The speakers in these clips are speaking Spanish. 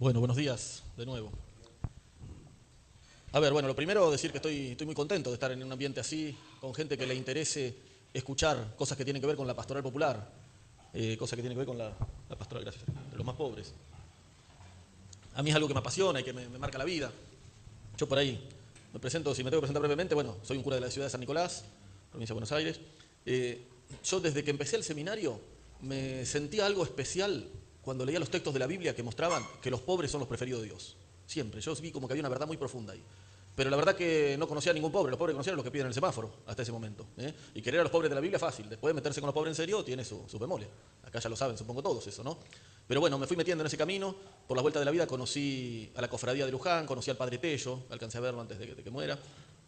Bueno, buenos días de nuevo. A ver, bueno, lo primero decir que estoy muy contento de estar en un ambiente así, con gente que le interese escuchar cosas que tienen que ver con la pastoral popular, cosas que tienen que ver con la pastoral, gracias, de los más pobres. A mí es algo que me apasiona y que me marca la vida. Yo por ahí me presento, si me tengo que presentar brevemente, bueno, soy un cura de la ciudad de San Nicolás, provincia de Buenos Aires. Yo desde que empecé el seminario me sentía algo especial cuando leía los textos de la Biblia que mostraban que los pobres son los preferidos de Dios. Siempre, yo vi como que había una verdad muy profunda ahí. Pero la verdad que no conocía a ningún pobre, los pobres conocían a los que piden el semáforo hasta ese momento. Y querer a los pobres de la Biblia fácil, después de meterse con los pobres en serio tiene su bemolia. Acá ya lo saben, supongo todos eso, ¿no? Pero bueno, me fui metiendo en ese camino, por las vueltas de la vida conocí a la cofradía de Luján, conocí al padre Tello, alcancé a verlo antes de que muera,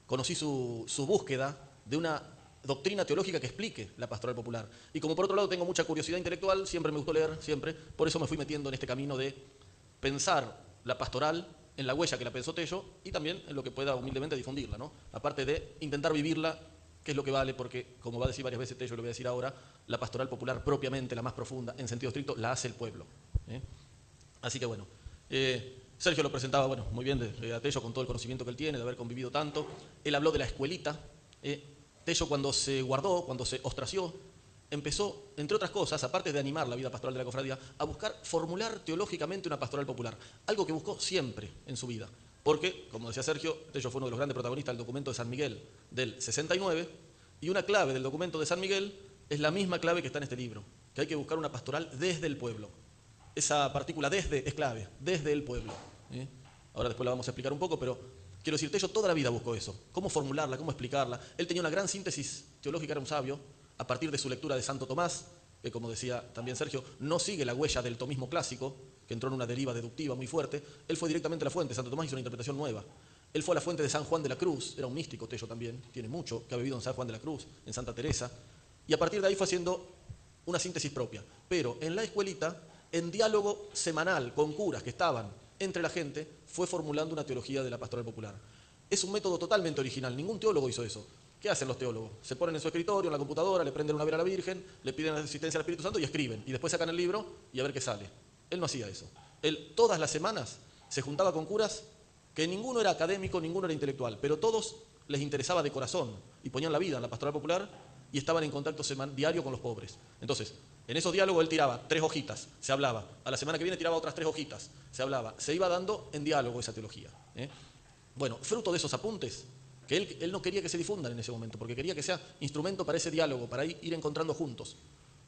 conocí su búsqueda de una doctrina teológica que explique la pastoral popular. Y como por otro lado tengo mucha curiosidad intelectual, siempre me gustó leer, siempre, por eso me fui metiendo en este camino de pensar la pastoral en la huella que la pensó Tello y también en lo que pueda humildemente difundirla, ¿no? Aparte de intentar vivirla, que es lo que vale, porque como va a decir varias veces Tello, lo voy a decir ahora, la pastoral popular propiamente, la más profunda, en sentido estricto, la hace el pueblo. Así que bueno, Sergio lo presentaba bueno, muy bien a Tello con todo el conocimiento que él tiene, de haber convivido tanto. Él habló de la escuelita. Tello cuando se guardó, cuando se ostració, empezó, entre otras cosas, aparte de animar la vida pastoral de la cofradía, a buscar formular teológicamente una pastoral popular, algo que buscó siempre en su vida. Porque, como decía Sergio, Tello fue uno de los grandes protagonistas del documento de San Miguel del 69, y una clave del documento de San Miguel es la misma clave que está en este libro, que hay que buscar una pastoral desde el pueblo. Esa partícula desde es clave, desde el pueblo. Ahora después la vamos a explicar un poco, pero quiero decir, Tello toda la vida buscó eso, cómo formularla, cómo explicarla. Él tenía una gran síntesis teológica, era un sabio, a partir de su lectura de Santo Tomás, que como decía también Sergio, no sigue la huella del tomismo clásico, que entró en una deriva deductiva muy fuerte. Él fue directamente a la fuente, Santo Tomás hizo una interpretación nueva. Él fue a la fuente de San Juan de la Cruz, era un místico Tello también, tiene mucho, que ha vivido en San Juan de la Cruz, en Santa Teresa, y a partir de ahí fue haciendo una síntesis propia. Pero en la escuelita, en diálogo semanal con curas que estaban entre la gente, fue formulando una teología de la pastoral popular. Es un método totalmente original, ningún teólogo hizo eso. ¿Qué hacen los teólogos? Se ponen en su escritorio, en la computadora, le prenden una vela a la Virgen, le piden la asistencia al Espíritu Santo y escriben. Y después sacan el libro y a ver qué sale. Él no hacía eso. Él todas las semanas se juntaba con curas que ninguno era académico, ninguno era intelectual, pero todos les interesaba de corazón y ponían la vida en la pastoral popular y estaban en contacto diario con los pobres. Entonces, en esos diálogos él tiraba 3 hojitas, se hablaba. A la semana que viene tiraba otras 3 hojitas, se hablaba. Se iba dando en diálogo esa teología. Bueno, fruto de esos apuntes, que él no quería que se difundan en ese momento, porque quería que sea instrumento para ese diálogo, para ir encontrando juntos.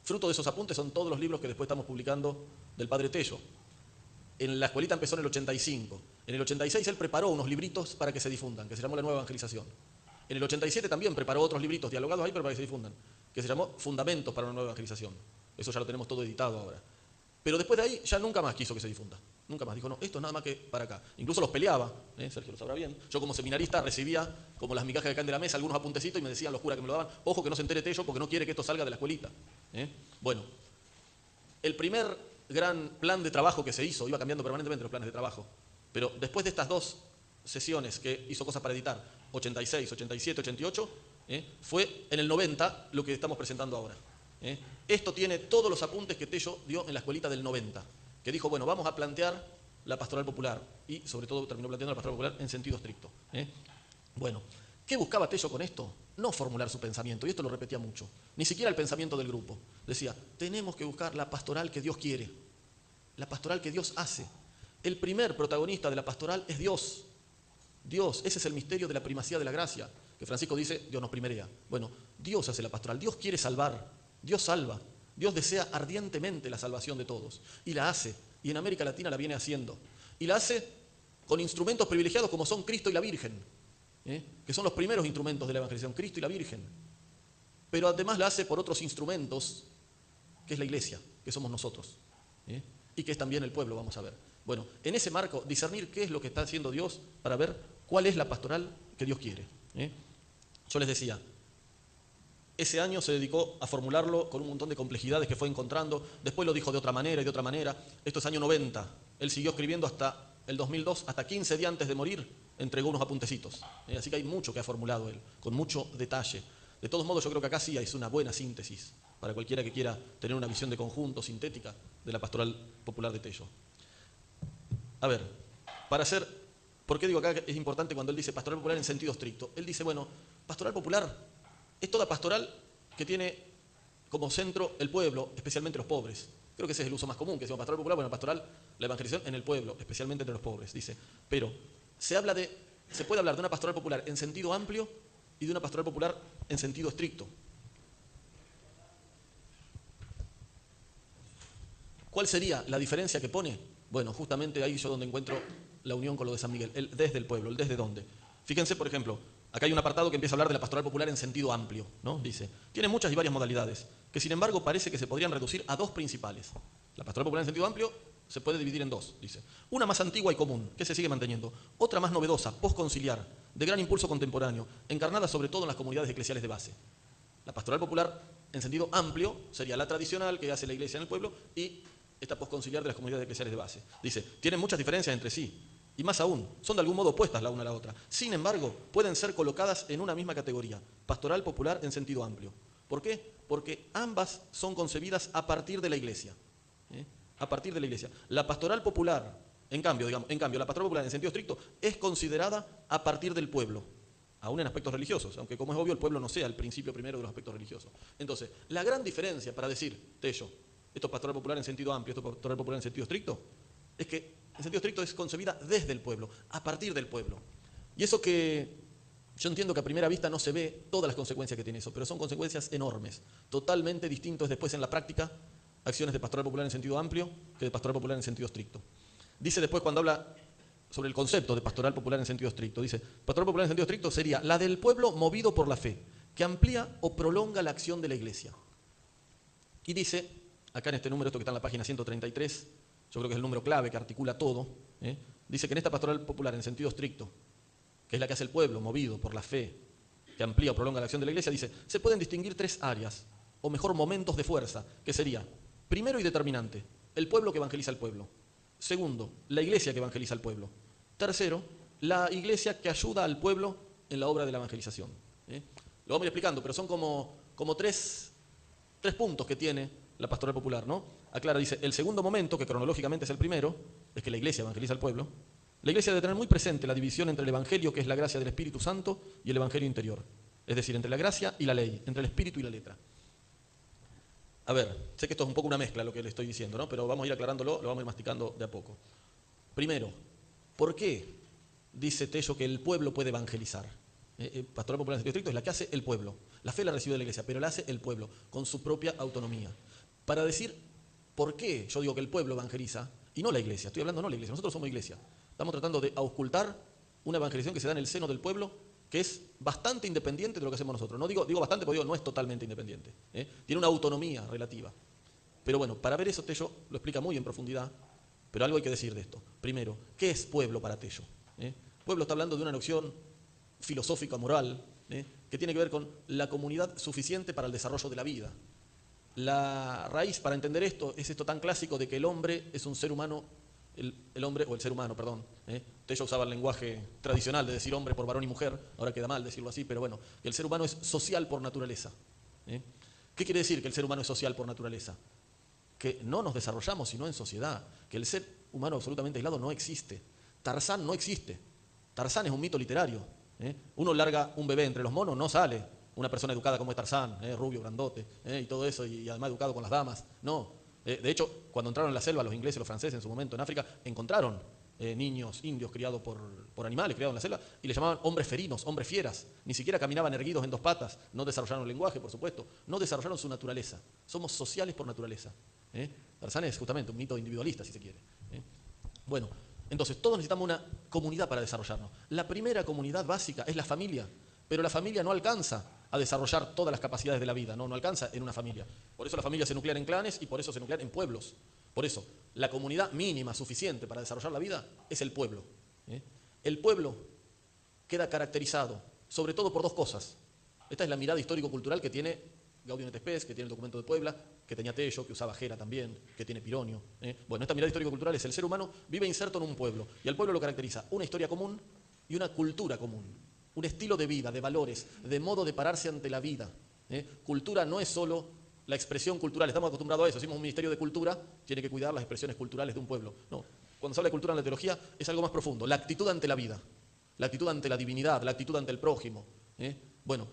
Fruto de esos apuntes son todos los libros que después estamos publicando del padre Tello. En la escuelita empezó en el 85. En el 86 él preparó unos libritos para que se difundan, que se llamó La Nueva Evangelización. En el 87 también preparó otros libritos dialogados ahí, pero para que se difundan, que se llamó Fundamentos para una Nueva Evangelización. Eso ya lo tenemos todo editado ahora. Pero después de ahí ya nunca más quiso que se difunda. Nunca más. Dijo, no, esto es nada más que para acá. Incluso los peleaba, Sergio lo sabrá bien. Yo como seminarista recibía, como las migajas que caen de la mesa, algunos apuntecitos y me decían los curas que me lo daban, ojo que no se entere Tello porque no quiere que esto salga de la escuelita. Bueno, el primer gran plan de trabajo que se hizo, iba cambiando permanentemente los planes de trabajo, pero después de estas 2 sesiones que hizo cosas para editar, 86, 87, 88, fue en el 90 lo que estamos presentando ahora. Esto tiene todos los apuntes que Tello dio en la escuelita del 90, que dijo, bueno, vamos a plantear la pastoral popular, y sobre todo terminó planteando la pastoral popular en sentido estricto. Bueno, ¿qué buscaba Tello con esto? No formular su pensamiento, y esto lo repetía mucho, ni siquiera el pensamiento del grupo. Decía, tenemos que buscar la pastoral que Dios quiere, la pastoral que Dios hace. El primer protagonista de la pastoral es Dios. Dios, ese es el misterio de la primacía de la gracia, que Francisco dice, Dios nos primerea. Bueno, Dios hace la pastoral, Dios quiere salvar, Dios salva, Dios desea ardientemente la salvación de todos, y la hace, y en América Latina la viene haciendo, y la hace con instrumentos privilegiados como son Cristo y la Virgen, que son los primeros instrumentos de la evangelización, Cristo y la Virgen, pero además la hace por otros instrumentos, que es la iglesia, que somos nosotros, y que es también el pueblo, vamos a ver. Bueno, en ese marco, discernir qué es lo que está haciendo Dios para ver cuál es la pastoral que Dios quiere. Yo les decía, ese año se dedicó a formularlo con un montón de complejidades que fue encontrando, después lo dijo de otra manera y de otra manera. Esto es año 90, él siguió escribiendo hasta el 2002, hasta 15 días antes de morir, entregó unos apuntecitos. Así que hay mucho que ha formulado él, con mucho detalle. De todos modos, yo creo que acá sí es una buena síntesis para cualquiera que quiera tener una visión de conjunto, sintética, de la pastoral popular de Tello. A ver, para hacer... ¿Por qué digo acá que es importante cuando él dice pastoral popular en sentido estricto? Él dice, bueno, pastoral popular es toda pastoral que tiene como centro el pueblo, especialmente los pobres. Creo que ese es el uso más común, que decimos pastoral popular, bueno, pastoral, la evangelización en el pueblo, especialmente entre los pobres, dice. Pero se puede hablar de una pastoral popular en sentido amplio y de una pastoral popular en sentido estricto. ¿Cuál sería la diferencia que pone? Bueno, justamente ahí yo donde encuentro la unión con lo de San Miguel, el desde el pueblo, el desde dónde. Fíjense, por ejemplo, acá hay un apartado que empieza a hablar de la pastoral popular en sentido amplio, ¿no? Dice, tiene muchas y varias modalidades, que sin embargo parece que se podrían reducir a dos principales. La pastoral popular en sentido amplio se puede dividir en dos, dice. Una más antigua y común, que se sigue manteniendo. Otra más novedosa, postconciliar, de gran impulso contemporáneo, encarnada sobre todo en las comunidades eclesiales de base. La pastoral popular en sentido amplio sería la tradicional que hace la iglesia en el pueblo y esta postconciliar de las comunidades eclesiales de base. Dice, tienen muchas diferencias entre sí, y más aún, son de algún modo opuestas la una a la otra. Sin embargo, pueden ser colocadas en una misma categoría, pastoral popular en sentido amplio. ¿Por qué? Porque ambas son concebidas a partir de la iglesia. A partir de la iglesia. La pastoral popular, en cambio, la pastoral popular en sentido estricto, es considerada a partir del pueblo, aún en aspectos religiosos, aunque como es obvio el pueblo no sea el principio primero de los aspectos religiosos. Entonces, la gran diferencia para decir, Tello, esto es pastoral popular en sentido amplio, esto es pastoral popular en sentido estricto, es que en sentido estricto es concebida desde el pueblo, a partir del pueblo. Y eso que yo entiendo que a primera vista no se ve todas las consecuencias que tiene eso, pero son consecuencias enormes, totalmente distintos después en la práctica, acciones de pastoral popular en sentido amplio que de pastoral popular en sentido estricto. Dice después cuando habla sobre el concepto de pastoral popular en sentido estricto, dice, pastoral popular en sentido estricto sería la del pueblo movido por la fe, que amplía o prolonga la acción de la iglesia. Y dice, acá en este número, esto que está en la página 133, yo creo que es el número clave que articula todo, dice que en esta pastoral popular en sentido estricto, que es la que hace el pueblo movido por la fe, que amplía o prolonga la acción de la iglesia, dice, se pueden distinguir tres áreas, o mejor momentos de fuerza, que sería, primero y determinante, el pueblo que evangeliza al pueblo. Segundo, la iglesia que evangeliza al pueblo. Tercero, la iglesia que ayuda al pueblo en la obra de la evangelización. Lo vamos a ir explicando, pero son como tres puntos que tiene la pastoral popular, ¿no? Aclara, dice, el segundo momento, que cronológicamente es el primero, es que la iglesia evangeliza al pueblo. La iglesia debe tener muy presente la división entre el evangelio, que es la gracia del Espíritu Santo, y el evangelio interior. Es decir, entre la gracia y la ley, entre el espíritu y la letra. A ver, sé que esto es un poco una mezcla lo que le estoy diciendo, ¿no? Pero vamos a ir aclarándolo, lo vamos a ir masticando de a poco. Primero, ¿por qué dice Tello que el pueblo puede evangelizar? Pastoral popular en sentido estricto es la que hace el pueblo. La fe la recibe de la iglesia, pero la hace el pueblo, con su propia autonomía. Para decir por qué yo digo que el pueblo evangeliza, y no la iglesia, estoy hablando no la iglesia, nosotros somos iglesia. Estamos tratando de auscultar una evangelización que se da en el seno del pueblo, que es bastante independiente de lo que hacemos nosotros. No digo bastante, porque no es totalmente independiente. Tiene una autonomía relativa. Pero bueno, para ver eso Tello lo explica muy en profundidad, pero algo hay que decir de esto. Primero, ¿qué es pueblo para Tello? Pueblo está hablando de una noción filosófica, moral, que tiene que ver con la comunidad suficiente para el desarrollo de la vida. La raíz para entender esto es esto tan clásico de que el hombre es un ser humano, el hombre, o el ser humano, perdón. Tello usaba el lenguaje tradicional de decir hombre por varón y mujer, ahora queda mal decirlo así, pero bueno, que el ser humano es social por naturaleza. ¿Qué quiere decir que el ser humano es social por naturaleza? Que no nos desarrollamos sino en sociedad, que el ser humano absolutamente aislado no existe. Tarzán no existe. Tarzán es un mito literario. Uno larga un bebé entre los monos, no sale una persona educada como es Tarzán, rubio, grandote, y todo eso, y además educado con las damas. No. De hecho, cuando entraron en la selva, los ingleses y los franceses en su momento en África, encontraron niños indios criados por animales, criados en la selva, y le llamaban hombres ferinos, hombres fieras. Ni siquiera caminaban erguidos en dos patas, no desarrollaron el lenguaje, por supuesto, no desarrollaron su naturaleza. Somos sociales por naturaleza. Tarzán es justamente un mito individualista, si se quiere. Bueno, entonces todos necesitamos una comunidad para desarrollarnos. La primera comunidad básica es la familia, pero la familia no alcanza a desarrollar todas las capacidades de la vida, no alcanza en una familia. Por eso la familia se nuclea en clanes y por eso se nuclea en pueblos. Por eso, la comunidad mínima suficiente para desarrollar la vida es el pueblo. El pueblo queda caracterizado sobre todo por dos cosas. Esta es la mirada histórico-cultural que tiene Gaudium et Spes, que tiene el documento de Puebla, que tenía Tello, que usaba Gera también, que tiene Pironio. Bueno, esta mirada histórico-cultural es el ser humano vive inserto en un pueblo y al pueblo lo caracteriza una historia común y una cultura común, un estilo de vida, de valores, de modo de pararse ante la vida. Cultura no es solo la expresión cultural, estamos acostumbrados a eso, decimos un ministerio de cultura, tiene que cuidar las expresiones culturales de un pueblo. No, cuando se habla de cultura en la teología, es algo más profundo. La actitud ante la vida, la actitud ante la divinidad, la actitud ante el prójimo. Bueno,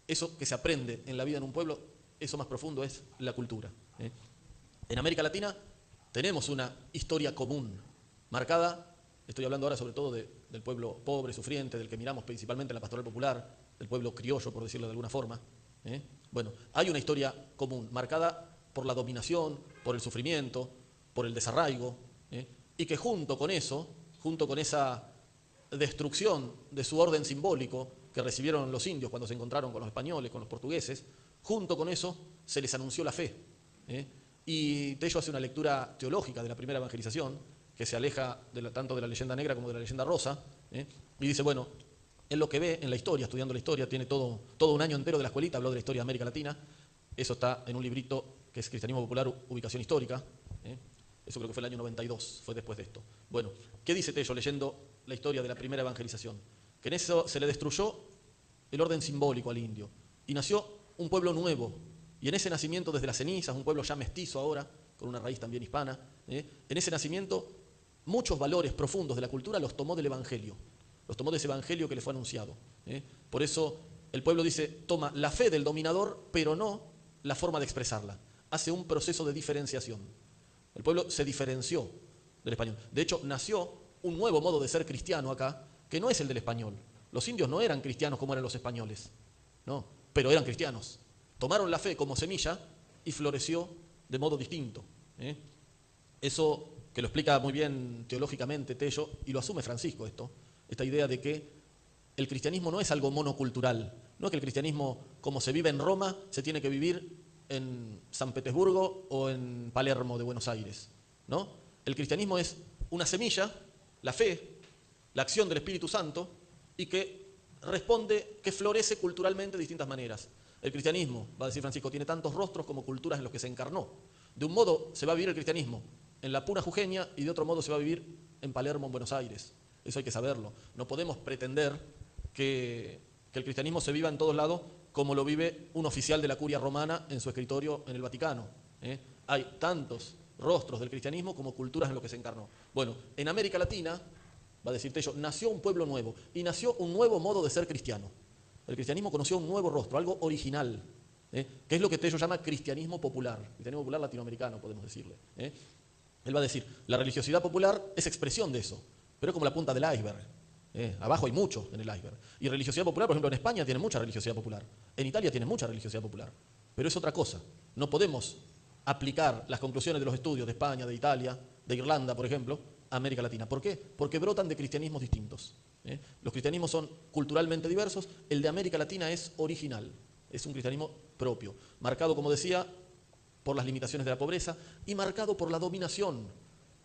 eso que se aprende en la vida en un pueblo, eso más profundo es la cultura. En América Latina tenemos una historia común, marcada, estoy hablando ahora sobre todo del pueblo pobre, sufriente, del que miramos principalmente en la pastoral popular, del pueblo criollo, por decirlo de alguna forma. Bueno, hay una historia común, marcada por la dominación, por el sufrimiento, por el desarraigo, y que junto con eso, junto con esa destrucción de su orden simbólico que recibieron los indios cuando se encontraron con los españoles, con los portugueses, junto con eso se les anunció la fe. Y Tello hace una lectura teológica de la primera evangelización, que se aleja tanto de la leyenda negra como de la leyenda rosa, y dice, bueno, él lo que ve en la historia, estudiando la historia, tiene todo un año entero de la escuelita, habló de la historia de América Latina, eso está en un librito que es Cristianismo Popular, Ubicación Histórica, eso creo que fue el año 92, fue después de esto. Bueno, ¿qué dice Tello leyendo la historia de la primera evangelización? Que en eso se le destruyó el orden simbólico al indio, y nació un pueblo nuevo, y en ese nacimiento desde las cenizas, un pueblo ya mestizo ahora, con una raíz también hispana, en ese nacimiento muchos valores profundos de la cultura los tomó del Evangelio, los tomó de ese Evangelio que le fue anunciado. Por eso el pueblo dice, toma la fe del dominador, pero no la forma de expresarla. Hace un proceso de diferenciación. El pueblo se diferenció del español. De hecho, nació un nuevo modo de ser cristiano acá, que no es el del español. Los indios no eran cristianos como eran los españoles, no, pero eran cristianos. Tomaron la fe como semilla y floreció de modo distinto. Eso que lo explica muy bien teológicamente Tello, y lo asume Francisco esta idea de que el cristianismo no es algo monocultural, no es que el cristianismo, como se vive en Roma, se tiene que vivir en San Petersburgo o en Palermo de Buenos Aires, ¿no? El cristianismo es una semilla, la fe, la acción del Espíritu Santo, y que responde, que florece culturalmente de distintas maneras. El cristianismo, va a decir Francisco, tiene tantos rostros como culturas en los que se encarnó. De un modo se va a vivir el cristianismo en la Puna jujeña y de otro modo se va a vivir en Palermo, en Buenos Aires. Eso hay que saberlo. No podemos pretender que el cristianismo se viva en todos lados como lo vive un oficial de la curia romana en su escritorio en el Vaticano. Hay tantos rostros del cristianismo como culturas en los que se encarnó. Bueno, en América Latina, va a decir Tello, nació un pueblo nuevo y nació un nuevo modo de ser cristiano. El cristianismo conoció un nuevo rostro, algo original, que es lo que Tello llama cristianismo popular latinoamericano, podemos decirle. Él va a decir, la religiosidad popular es expresión de eso, pero es como la punta del iceberg. Abajo hay mucho en el iceberg. Y religiosidad popular, por ejemplo, en España tiene mucha religiosidad popular. En Italia tiene mucha religiosidad popular. Pero es otra cosa. No podemos aplicar las conclusiones de los estudios de España, de Italia, de Irlanda, por ejemplo, a América Latina. ¿Por qué? Porque brotan de cristianismos distintos. Los cristianismos son culturalmente diversos. El de América Latina es original. Es un cristianismo propio. Marcado, como decía, por las limitaciones de la pobreza y marcado por la dominación.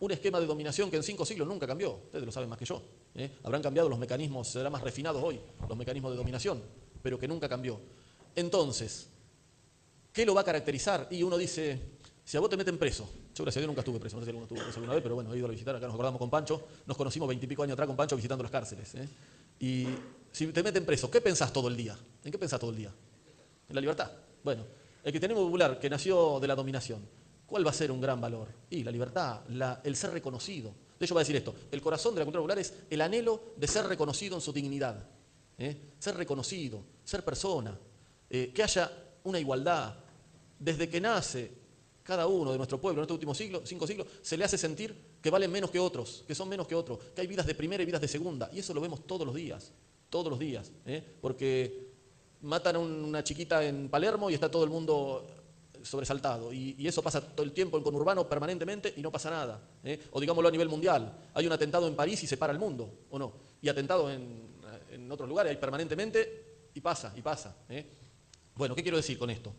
Un esquema de dominación que en 5 siglos nunca cambió. Ustedes lo saben más que yo. Habrán cambiado los mecanismos, serán más refinados hoy, los mecanismos de dominación, pero que nunca cambió. Entonces, ¿qué lo va a caracterizar? Y uno dice, si a vos te meten preso, yo gracias a Dios nunca estuve preso, no sé si alguno estuvo preso alguna vez, pero bueno, he ido a visitar, acá nos acordamos con Pancho, nos conocimos 20 y pico años atrás con Pancho visitando las cárceles. Y si te meten preso, ¿qué pensás todo el día? ¿En qué pensás todo el día? ¿En la libertad? Bueno, el cristianismo popular que nació de la dominación, ¿cuál va a ser un gran valor? Y la libertad, el ser reconocido. De hecho va a decir esto, el corazón de la cultura popular es el anhelo de ser reconocido en su dignidad. Ser reconocido, ser persona, que haya una igualdad. Desde que nace cada uno de nuestro pueblo en estos últimos 5 siglos, se le hace sentir que valen menos que otros, que son menos que otros, que hay vidas de primera y vidas de segunda. Y eso lo vemos todos los días, porque matan a una chiquita en Palermo y está todo el mundo sobresaltado. Y eso pasa todo el tiempo en conurbano permanentemente y no pasa nada. O digámoslo a nivel mundial, hay un atentado en París y se para el mundo, ¿o no? Y atentados en otros lugares hay permanentemente y pasa. Bueno, ¿qué quiero decir con esto?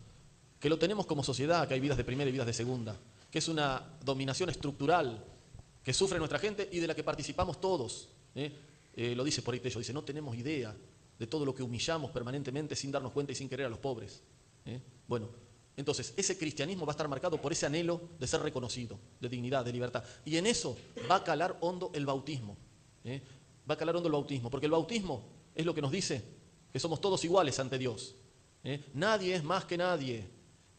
Que lo tenemos como sociedad, que hay vidas de primera y vidas de segunda, que es una dominación estructural que sufre nuestra gente y de la que participamos todos. Lo dice por ahí Tello, dice, no tenemos idea de todo lo que humillamos permanentemente sin darnos cuenta y sin querer a los pobres. Bueno, entonces ese cristianismo va a estar marcado por ese anhelo de ser reconocido, de dignidad, de libertad. Y en eso va a calar hondo el bautismo. Va a calar hondo el bautismo, porque el bautismo es lo que nos dice que somos todos iguales ante Dios. Nadie es más que nadie.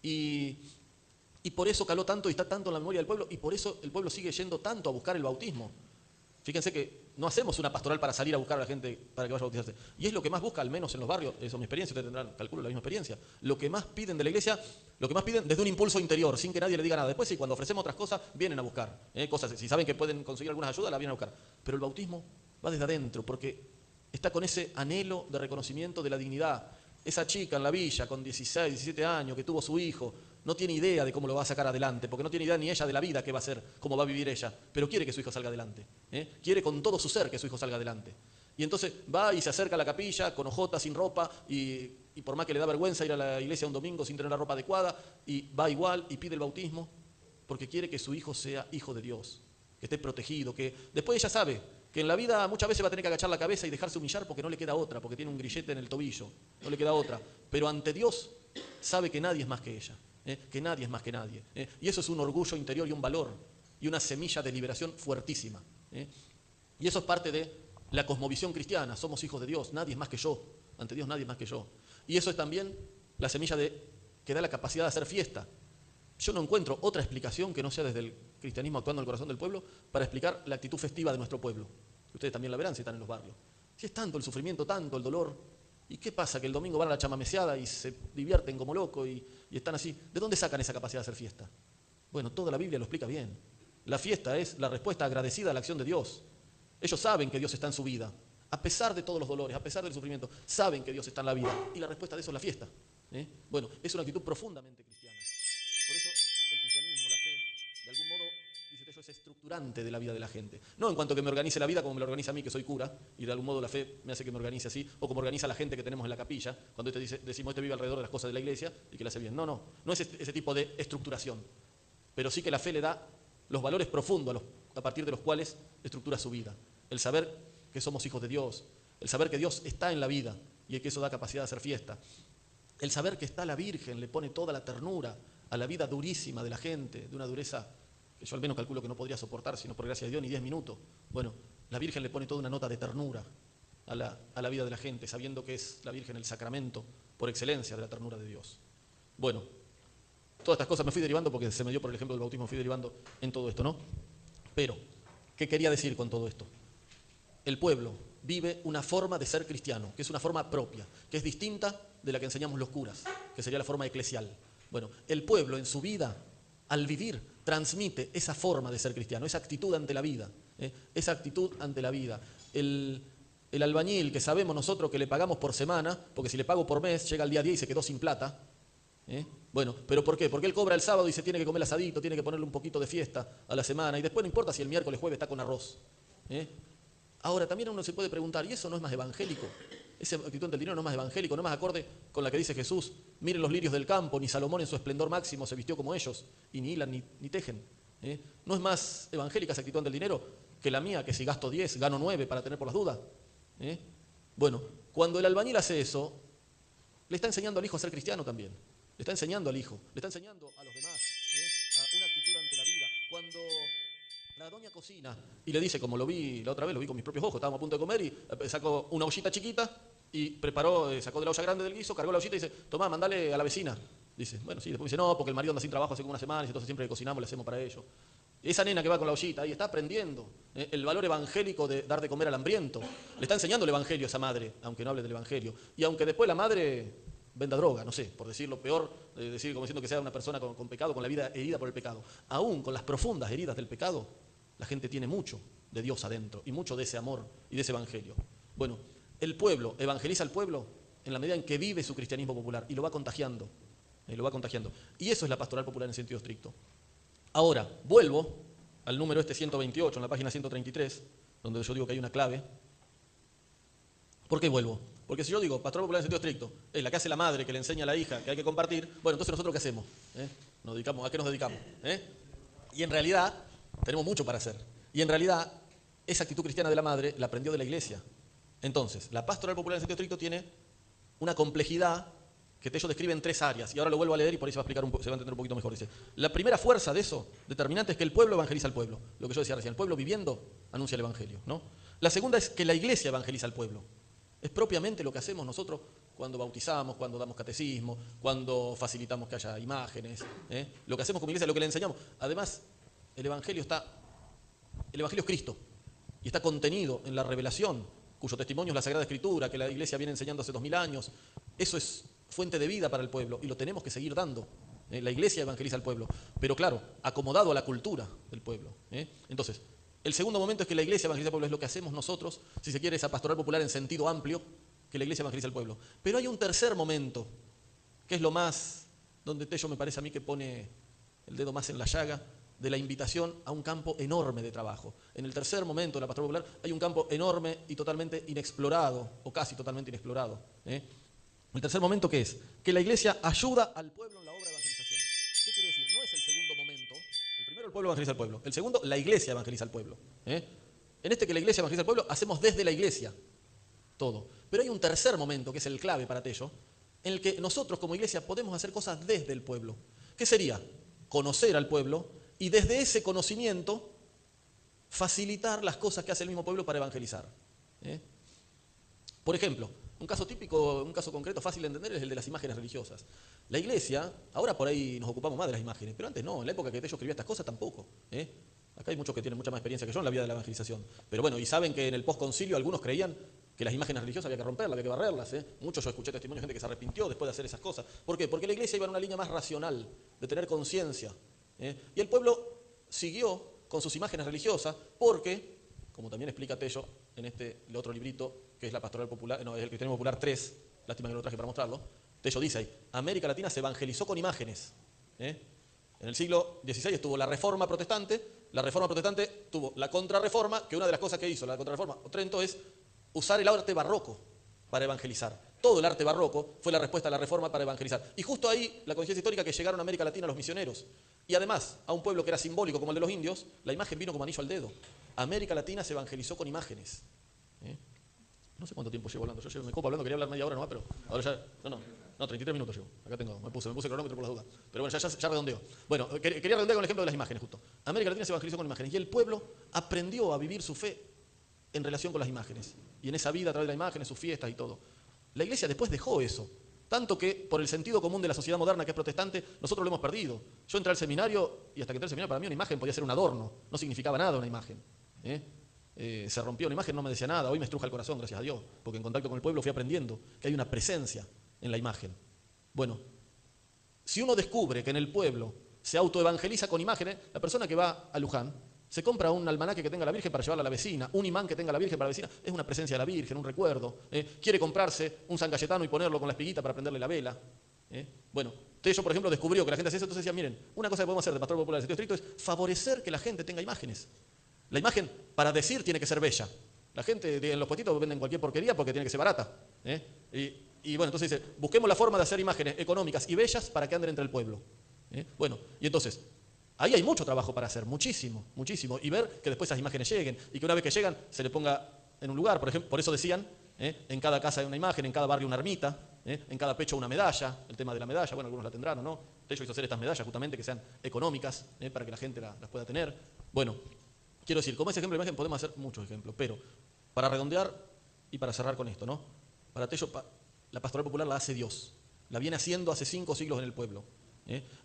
Y Y por eso caló tanto y está tanto en la memoria del pueblo, y por eso el pueblo sigue yendo tanto a buscar el bautismo. Fíjense que no hacemos una pastoral para salir a buscar a la gente para que vaya a bautizarse. Y es lo que más busca, al menos en los barrios, eso es mi experiencia, ustedes tendrán, calculo, la misma experiencia. Lo que más piden de la iglesia, lo que más piden desde un impulso interior, sin que nadie le diga nada. Después sí, cuando ofrecemos otras cosas, vienen a buscar. Cosas, si saben que pueden conseguir algunas ayudas, las vienen a buscar. Pero el bautismo va desde adentro, porque está con ese anhelo de reconocimiento de la dignidad. Esa chica en la villa, con 16, 17 años, que tuvo su hijo, no tiene idea de cómo lo va a sacar adelante, porque no tiene idea ni ella de la vida que va a ser, cómo va a vivir ella, pero quiere que su hijo salga adelante. Quiere con todo su ser que su hijo salga adelante. Y entonces va y se acerca a la capilla con ojotas, sin ropa, y por más que le da vergüenza ir a la iglesia un domingo sin tener la ropa adecuada, y va igual y pide el bautismo, porque quiere que su hijo sea hijo de Dios, que esté protegido, que después ella sabe que en la vida muchas veces va a tener que agachar la cabeza y dejarse humillar porque no le queda otra, porque tiene un grillete en el tobillo, no le queda otra. Pero ante Dios sabe que nadie es más que ella, que nadie es más que nadie. Y eso es un orgullo interior y un valor, y una semilla de liberación fuertísima. Y eso es parte de la cosmovisión cristiana, somos hijos de Dios, nadie es más que yo, ante Dios nadie es más que yo. Y eso es también la semilla que da la capacidad de hacer fiesta. Yo no encuentro otra explicación que no sea desde el cristianismo actuando en el corazón del pueblo para explicar la actitud festiva de nuestro pueblo. Ustedes también la verán si están en los barrios. Si es tanto el sufrimiento, tanto el dolor, ¿y qué pasa? Que el domingo van a la chamameceada y se divierten como locos y están así. ¿De dónde sacan esa capacidad de hacer fiesta? Bueno, toda la Biblia lo explica bien. La fiesta es la respuesta agradecida a la acción de Dios. Ellos saben que Dios está en su vida. A pesar de todos los dolores, a pesar del sufrimiento, saben que Dios está en la vida. Y la respuesta de eso es la fiesta. Bueno, es una actitud profundamente cristiana. Por eso el cristianismo, la fe, de algún modo, dice yo, es estructurante de la vida de la gente. No en cuanto que me organice la vida como me lo organiza a mí, que soy cura, y de algún modo la fe me hace que me organice así, o como organiza la gente que tenemos en la capilla, cuando decimos este vive alrededor de las cosas de la iglesia y que la hace bien. No es ese tipo de estructuración. Pero sí que la fe le da los valores profundos a partir de los cuales estructura su vida. El saber que somos hijos de Dios, el saber que Dios está en la vida y que eso da capacidad de hacer fiesta. El saber que está la Virgen le pone toda la ternura a la vida durísima de la gente, de una dureza que yo al menos calculo que no podría soportar, sino por gracia de Dios, ni 10 minutos. Bueno, la Virgen le pone toda una nota de ternura a la vida de la gente, sabiendo que es la Virgen el sacramento por excelencia de la ternura de Dios. Bueno, todas estas cosas me fui derivando porque se me dio por el ejemplo del bautismo, me fui derivando en todo esto, ¿no? Pero, ¿qué quería decir con todo esto? El pueblo vive una forma de ser cristiano, que es una forma propia, que es distinta de la que enseñamos los curas, que sería la forma eclesial. Bueno, el pueblo en su vida, al vivir, transmite esa forma de ser cristiano, esa actitud ante la vida, esa actitud ante la vida. El albañil que sabemos nosotros que le pagamos por semana, porque si le pago por mes, llega el día 10 y se quedó sin plata. Bueno, ¿pero por qué? Porque él cobra el sábado y se tiene que comer el asadito, tiene que ponerle un poquito de fiesta a la semana, y después no importa si el miércoles, jueves está con arroz. Ahora, también uno se puede preguntar, ¿y eso no es más evangélico? Esa actitud ante el dinero no es más evangélico, no es más acorde con la que dice Jesús, miren los lirios del campo, ni Salomón en su esplendor máximo se vistió como ellos, y ni hilan ni tejen. ¿No es más evangélica esa actitud ante el dinero que la mía, que si gasto 10, gano 9 para tener por las dudas? Bueno, cuando el albañil hace eso, le está enseñando al hijo a ser cristiano también. Le está enseñando al hijo, le está enseñando a los demás a una actitud ante la vida. Cuando la doña cocina y le dice, como lo vi la otra vez, lo vi con mis propios ojos, estábamos a punto de comer y sacó una ollita chiquita y preparó, sacó de la olla grande del guiso, cargó la ollita y dice, tomá, mandale a la vecina. Dice, bueno, sí, después dice, no, porque el marido anda sin trabajo hace como una semana y entonces siempre que cocinamos le hacemos para ellos. Esa nena que va con la ollita ahí está aprendiendo el valor evangélico de dar de comer al hambriento. Le está enseñando el evangelio a esa madre, aunque no hable del evangelio. Y aunque después la madre venda droga, no sé, por decirlo peor, decir como diciendo que sea una persona con pecado, con la vida herida por el pecado. Aún con las profundas heridas del pecado, la gente tiene mucho de Dios adentro y mucho de ese amor y de ese evangelio. Bueno, el pueblo evangeliza al pueblo en la medida en que vive su cristianismo popular y lo va contagiando. Y eso es la pastoral popular en sentido estricto. Ahora, vuelvo al número 128, en la página 133, donde yo digo que hay una clave. ¿Por qué vuelvo? Porque si yo digo pastoral popular en sentido estricto, es la que hace la madre, que le enseña a la hija, que hay que compartir, bueno, entonces nosotros ¿qué hacemos? ¿A qué nos dedicamos? Y en realidad tenemos mucho para hacer. Y en realidad esa actitud cristiana de la madre la aprendió de la iglesia. Entonces, la pastoral popular en sentido estricto tiene una complejidad que Tello describe en 3 áreas, y ahora lo vuelvo a leer y por ahí se va a explicar se va a entender un poquito mejor. Dice, la primera fuerza de eso, determinante, es que el pueblo evangeliza al pueblo. Lo que yo decía recién, el pueblo viviendo anuncia el evangelio, ¿no? La segunda es que la iglesia evangeliza al pueblo. Es propiamente lo que hacemos nosotros cuando bautizamos, cuando damos catecismo, cuando facilitamos que haya imágenes, lo que hacemos como iglesia, lo que le enseñamos. Además, el Evangelio es Cristo y está contenido en la revelación, cuyo testimonio es la Sagrada Escritura, que la iglesia viene enseñando hace 2000 años. Eso es fuente de vida para el pueblo y lo tenemos que seguir dando. La iglesia evangeliza al pueblo, pero claro, acomodado a la cultura del pueblo. Entonces, el segundo momento es que la iglesia evangeliza al pueblo, es lo que hacemos nosotros, si se quiere, esa pastoral popular en sentido amplio, que la iglesia evangeliza al pueblo. Pero hay un tercer momento, que es lo más, donde Tello me parece a mí que pone el dedo más en la llaga, de la invitación a un campo enorme de trabajo. En el tercer momento de la pastoral popular hay un campo enorme y totalmente inexplorado, o casi totalmente inexplorado. El tercer momento, ¿qué es? Que la iglesia ayuda al pueblo en la obra de evangelización. ¿Qué quiere decir? No es el segundo momento. El primero, el pueblo evangeliza al pueblo. El segundo, la iglesia evangeliza al pueblo. En este que la iglesia evangeliza al pueblo, hacemos desde la iglesia todo. Pero hay un tercer momento, que es el clave para Tello, en el que nosotros como iglesia podemos hacer cosas desde el pueblo. ¿Qué sería? Conocer al pueblo y desde ese conocimiento facilitar las cosas que hace el mismo pueblo para evangelizar. Por ejemplo, un caso típico, un caso concreto fácil de entender es el de las imágenes religiosas. La iglesia, ahora por ahí nos ocupamos más de las imágenes, pero antes no, en la época que Tello escribía estas cosas tampoco. Acá hay muchos que tienen mucha más experiencia que yo en la vida de la evangelización. Pero bueno, y saben que en el postconcilio algunos creían que las imágenes religiosas había que romperlas, había que barrerlas. Muchos yo escuché testimonios de gente que se arrepintió después de hacer esas cosas. ¿Por qué? Porque la iglesia iba en una línea más racional, de tener conciencia. Y el pueblo siguió con sus imágenes religiosas porque, como también explica Tello en el otro librito, que es la Pastoral Popular, no, es el Cristianismo Popular 3, lástima que no lo traje para mostrarlo, Tello dice ahí, América Latina se evangelizó con imágenes. En el siglo XVI estuvo la Reforma Protestante tuvo la Contrarreforma, que una de las cosas que hizo la Contrarreforma o Trento es usar el arte barroco para evangelizar. Todo el arte barroco fue la respuesta a la Reforma para evangelizar. Y justo ahí la conciencia histórica que llegaron a América Latina los misioneros. Y además, a un pueblo que era simbólico como el de los indios, la imagen vino como anillo al dedo. América Latina se evangelizó con imágenes. No sé cuánto tiempo llevo hablando. Yo me copo hablando, quería hablar media hora nomás, pero ahora ya... No, 33 minutos llevo. Acá tengo, me puse el cronómetro por las dudas. Pero bueno, ya redondeo. Bueno, quería redondear con el ejemplo de las imágenes justo. América Latina se evangelizó con imágenes y el pueblo aprendió a vivir su fe en relación con las imágenes. Y en esa vida a través de las imágenes, sus fiestas y todo. La iglesia después dejó eso. Tanto que por el sentido común de la sociedad moderna que es protestante, nosotros lo hemos perdido. Yo entré al seminario y hasta que entré al seminario para mí una imagen podía ser un adorno. No significaba nada una imagen. Se rompió una imagen, no me decía nada. Hoy me estruja el corazón, gracias a Dios. Porque en contacto con el pueblo fui aprendiendo que hay una presencia en la imagen. Bueno, si uno descubre que en el pueblo se autoevangeliza con imágenes, la persona que va a Luján se compra un almanaque que tenga la Virgen para llevarla a la vecina, un imán que tenga la Virgen para la vecina, es una presencia de la Virgen, un recuerdo. Quiere comprarse un San Cayetano y ponerlo con la espiguita para prenderle la vela. Bueno, Tello, por ejemplo, descubrió que la gente hacía eso, entonces decía, miren, una cosa que podemos hacer de Pastoral Popular en sentido estricto es favorecer que la gente tenga imágenes. La imagen, para decir, tiene que ser bella. La gente en los puestitos venden cualquier porquería porque tiene que ser barata. Y bueno, entonces dice, busquemos la forma de hacer imágenes económicas y bellas para que anden entre el pueblo. Bueno, y entonces, ahí hay mucho trabajo para hacer, muchísimo, muchísimo. Y ver que después esas imágenes lleguen y que una vez que llegan se le ponga en un lugar. Por ejemplo, por eso decían, en cada casa hay una imagen, en cada barrio una ermita, en cada pecho una medalla. El tema de la medalla, bueno, algunos la tendrán o no. Tello hizo hacer estas medallas justamente que sean económicas, para que la gente las pueda tener. Bueno, quiero decir, como ese ejemplo de imagen podemos hacer muchos ejemplos, pero para redondear y para cerrar con esto, ¿no? Para Tello, la pastoral popular la hace Dios. La viene haciendo hace 5 siglos en el pueblo.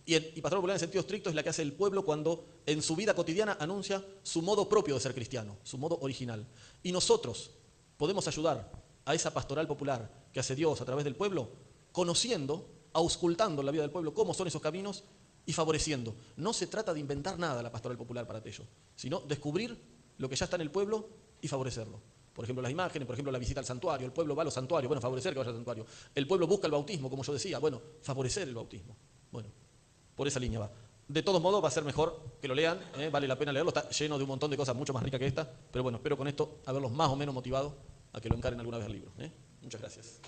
Y pastoral popular en sentido estricto es la que hace el pueblo cuando en su vida cotidiana anuncia su modo propio de ser cristiano, su modo original. Y nosotros podemos ayudar a esa pastoral popular que hace Dios a través del pueblo, conociendo, auscultando la vida del pueblo, cómo son esos caminos y favoreciendo. No se trata de inventar nada la pastoral popular para Tello, sino descubrir lo que ya está en el pueblo y favorecerlo. Por ejemplo, las imágenes, por ejemplo, la visita al santuario. El pueblo va a los santuarios, bueno, favorecer que vaya al santuario. El pueblo busca el bautismo, como yo decía, bueno, favorecer el bautismo. Bueno, por esa línea va. De todos modos, va a ser mejor que lo lean, vale la pena leerlo, está lleno de un montón de cosas mucho más ricas que esta, pero bueno, espero con esto haberlos más o menos motivado a que lo encaren alguna vez al libro. Muchas gracias.